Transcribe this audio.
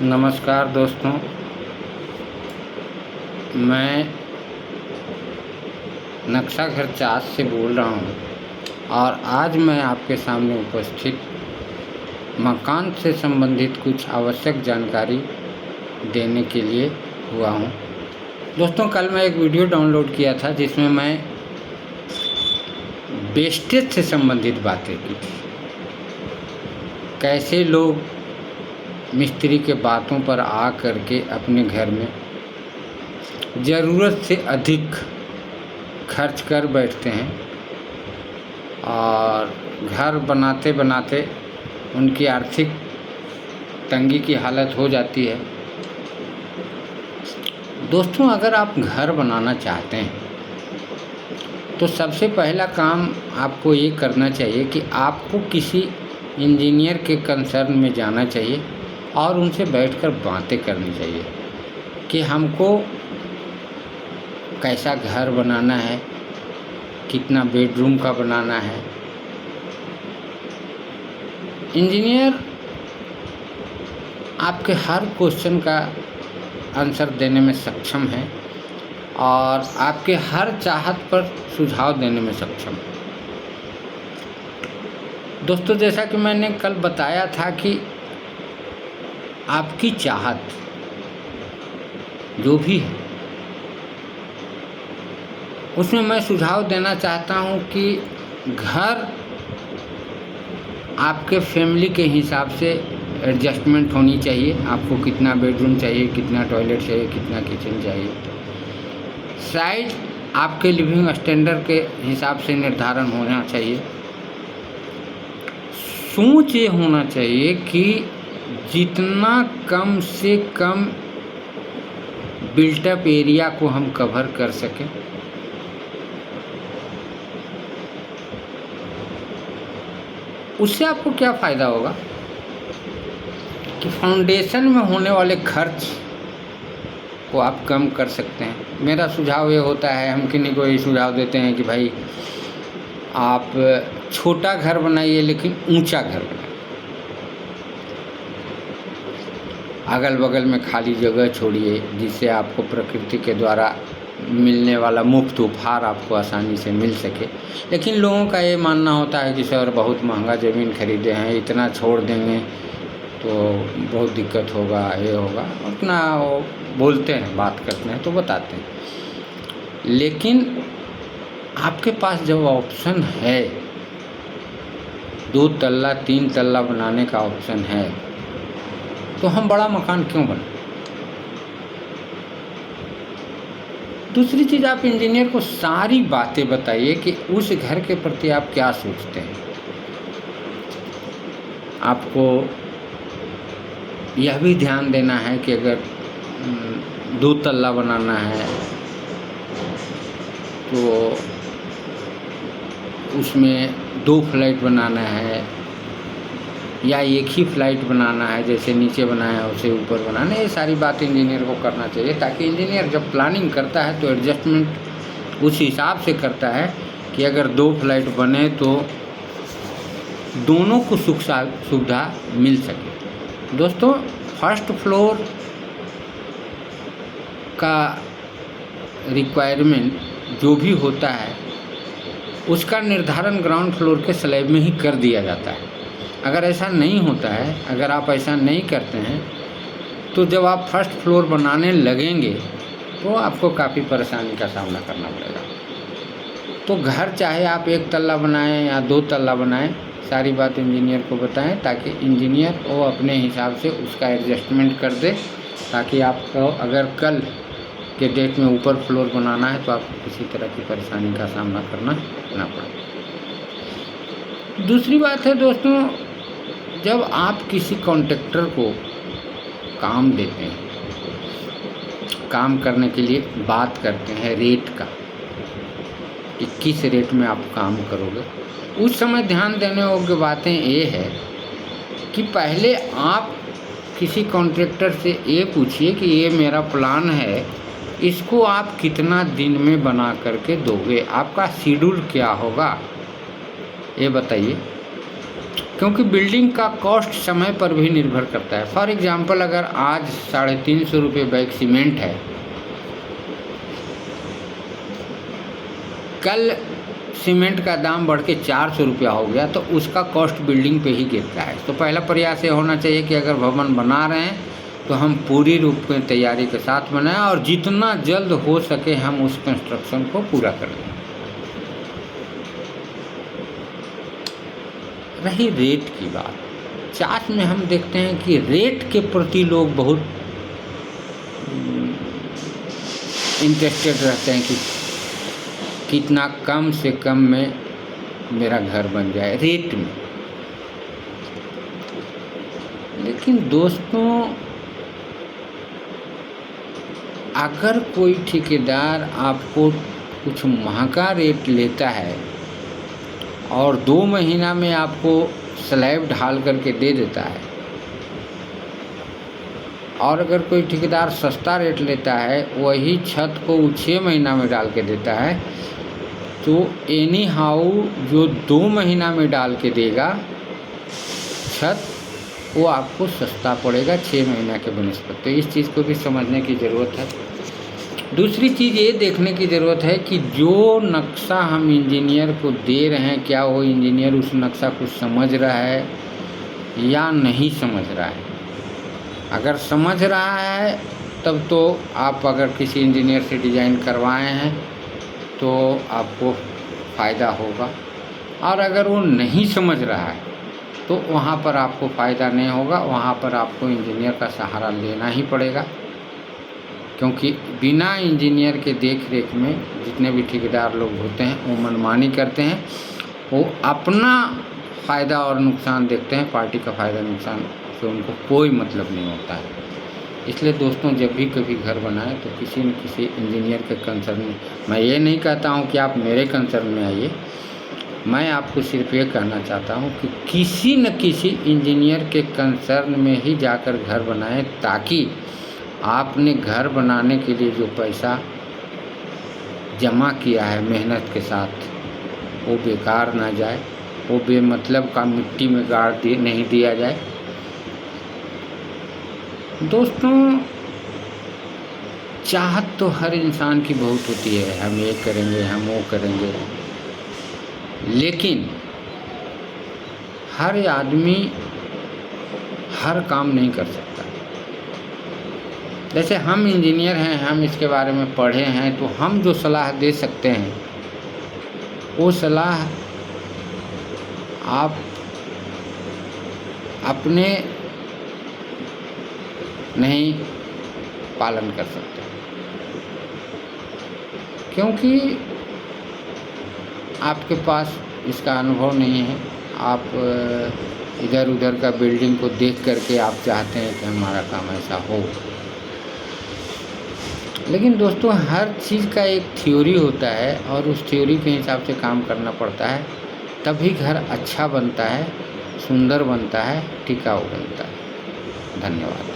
नमस्कार दोस्तों, मैं नक्शा घर चास से बोल रहा हूँ और आज मैं आपके सामने उपस्थित मकान से संबंधित कुछ आवश्यक जानकारी देने के लिए हुआ हूँ। दोस्तों, कल मैं एक वीडियो डाउनलोड किया था जिसमें मैं वेस्टेज से संबंधित बातें की थी। कैसे लोग मिस्त्री के बातों पर आ करके अपने घर में ज़रूरत से अधिक खर्च कर बैठते हैं और घर बनाते बनाते उनकी आर्थिक तंगी की हालत हो जाती है। दोस्तों, अगर आप घर बनाना चाहते हैं तो सबसे पहला काम आपको ये करना चाहिए कि आपको किसी इंजीनियर के कंसर्न में जाना चाहिए और उनसे बैठकर बातें करनी चाहिए कि हमको कैसा घर बनाना है, कितना बेडरूम का बनाना है। इंजीनियर आपके हर क्वेश्चन का आंसर देने में सक्षम है और आपके हर चाहत पर सुझाव देने में सक्षम है। दोस्तों, जैसा कि मैंने कल बताया था कि आपकी चाहत जो भी है उसमें मैं सुझाव देना चाहता हूँ कि घर आपके फैमिली के हिसाब से एडजस्टमेंट होनी चाहिए। आपको कितना बेडरूम चाहिए, कितना टॉयलेट चाहिए, कितना किचन चाहिए। साइज आपके लिविंग स्टैंडर्ड के हिसाब से निर्धारण होना चाहिए। सोच ये होना चाहिए कि जितना कम से कम बिल्टअप एरिया को हम कवर कर सकें। उससे आपको क्या फ़ायदा होगा कि फाउंडेशन में होने वाले खर्च को आप कम कर सकते हैं। मेरा सुझाव ये होता है, हम किन्हीं को ये सुझाव देते हैं कि भाई आप छोटा घर बनाइए लेकिन ऊंचा घर बनाइए। अगल बगल में खाली जगह छोड़िए जिससे आपको प्रकृति के द्वारा मिलने वाला मुफ्त उपहार आपको आसानी से मिल सके। लेकिन लोगों का ये मानना होता है कि सर बहुत महंगा ज़मीन खरीदे हैं, इतना छोड़ देंगे तो बहुत दिक्कत होगा, ये होगा, उतना वो बोलते हैं, बात करते हैं तो बताते हैं। लेकिन आपके पास जब ऑप्शन है 2 तल्ला 3 तल्ला बनाने का ऑप्शन है तो हम बड़ा मकान क्यों बनाएं। दूसरी चीज़, आप इंजीनियर को सारी बातें बताइए कि उस घर के प्रति आप क्या सोचते हैं। आपको यह भी ध्यान देना है कि अगर 2 तल्ला बनाना है तो उसमें 2 फ्लैट बनाना है या एक ही फ्लाइट बनाना है, जैसे नीचे बनाया है उसे ऊपर बनाना है। ये सारी बात इंजीनियर को करना चाहिए ताकि इंजीनियर जब प्लानिंग करता है तो एडजस्टमेंट उस हिसाब से करता है कि अगर 2 फ्लाइट बने तो दोनों को सुख सुविधा मिल सके। दोस्तों, फर्स्ट फ्लोर का रिक्वायरमेंट जो भी होता है उसका निर्धारण ग्राउंड फ्लोर के स्लैब में ही कर दिया जाता है। अगर ऐसा नहीं होता है, अगर आप ऐसा नहीं करते हैं तो जब आप फर्स्ट फ्लोर बनाने लगेंगे तो आपको काफ़ी परेशानी का सामना करना पड़ेगा। तो घर चाहे आप 1 तल्ला बनाएं या 2 तल्ला बनाएं, सारी बात इंजीनियर को बताएं ताकि इंजीनियर वो अपने हिसाब से उसका एडजस्टमेंट कर दे, ताकि आपको अगर कल के डेट में ऊपर फ्लोर बनाना है तो आपको किसी तरह की परेशानी का सामना करना ना पड़े। दूसरी बात है दोस्तों, जब आप किसी कॉन्ट्रैक्टर को काम देते हैं, काम करने के लिए बात करते हैं रेट का कि किस रेट में आप काम करोगे, उस समय ध्यान देने योग्य बातें ये है कि पहले आप किसी कॉन्ट्रैक्टर से ये पूछिए कि ये मेरा प्लान है, इसको आप कितना दिन में बना करके दोगे, आपका शेड्यूल क्या होगा ये बताइए। क्योंकि बिल्डिंग का कॉस्ट समय पर भी निर्भर करता है। फॉर एग्जांपल, अगर आज 350 रुपये बैग सीमेंट है, कल सीमेंट का दाम बढ़ के 400 रुपया हो गया तो उसका कॉस्ट बिल्डिंग पे ही गिरता है। तो पहला प्रयास ये होना चाहिए कि अगर भवन बना रहे हैं तो हम पूरी रूप में तैयारी के साथ बनाएं और जितना जल्द हो सके हम उस कंस्ट्रक्शन को पूरा कर लें। रही रेट की बात, चार्ट में हम देखते हैं कि रेट के प्रति लोग बहुत इंटरेस्टेड रहते हैं कि कितना कम से कम में मेरा घर बन जाए, रेट में। लेकिन दोस्तों, अगर कोई ठेकेदार आपको कुछ महंगा रेट लेता है और 2 महीना में आपको स्लैब ढाल करके दे देता है, और अगर कोई ठेकेदार सस्ता रेट लेता है वही छत को 6 महीना में डाल के देता है, तो एनी हाउ जो 2 महीना में डाल के देगा छत, वो आपको सस्ता पड़ेगा 6 महीना के बनस्पत। तो इस चीज़ को भी समझने की ज़रूरत है। दूसरी चीज़ ये देखने की ज़रूरत है कि जो नक्शा हम इंजीनियर को दे रहे हैं, क्या वो इंजीनियर उस नक्शा को समझ रहा है या नहीं समझ रहा है। अगर समझ रहा है तब तो आप अगर किसी इंजीनियर से डिज़ाइन करवाए हैं तो आपको फ़ायदा होगा, और अगर वो नहीं समझ रहा है तो वहाँ पर आपको फ़ायदा नहीं होगा। वहाँ पर आपको इंजीनियर का सहारा लेना ही पड़ेगा, क्योंकि बिना इंजीनियर के देख रेख में जितने भी ठेकेदार लोग होते हैं वो मनमानी करते हैं, वो अपना फ़ायदा और नुकसान देखते हैं, पार्टी का फ़ायदा नुकसान से उनको कोई मतलब नहीं होता है। इसलिए दोस्तों, जब भी कभी घर बनाएं तो किसी न किसी इंजीनियर के कंसर्न में, मैं ये नहीं कहता हूँ कि आप मेरे कंसर्न में आइए, मैं आपको सिर्फ ये कहना चाहता हूँ कि किसी न किसी इंजीनियर के कंसर्न में ही जाकर घर बनाएं, ताकि आपने घर बनाने के लिए जो पैसा जमा किया है मेहनत के साथ, वो बेकार ना जाए, वो बेमतलब का मिट्टी में गाड़ नहीं दिया जाए। दोस्तों, चाहत तो हर इंसान की बहुत होती है, हम ये करेंगे, हम वो करेंगे, लेकिन हर आदमी हर काम नहीं कर सकता। जैसे हम इंजीनियर हैं, हम इसके बारे में पढ़े हैं, तो हम जो सलाह दे सकते हैं वो सलाह आप अपने नहीं पालन कर सकते, क्योंकि आपके पास इसका अनुभव नहीं है। आप इधर उधर का बिल्डिंग को देख करके आप चाहते हैं कि हमारा काम ऐसा हो, लेकिन दोस्तों हर चीज़ का एक थ्योरी होता है और उस थ्योरी के हिसाब से काम करना पड़ता है, तभी घर अच्छा बनता है, सुंदर बनता है, टिकाऊ बनता है। धन्यवाद।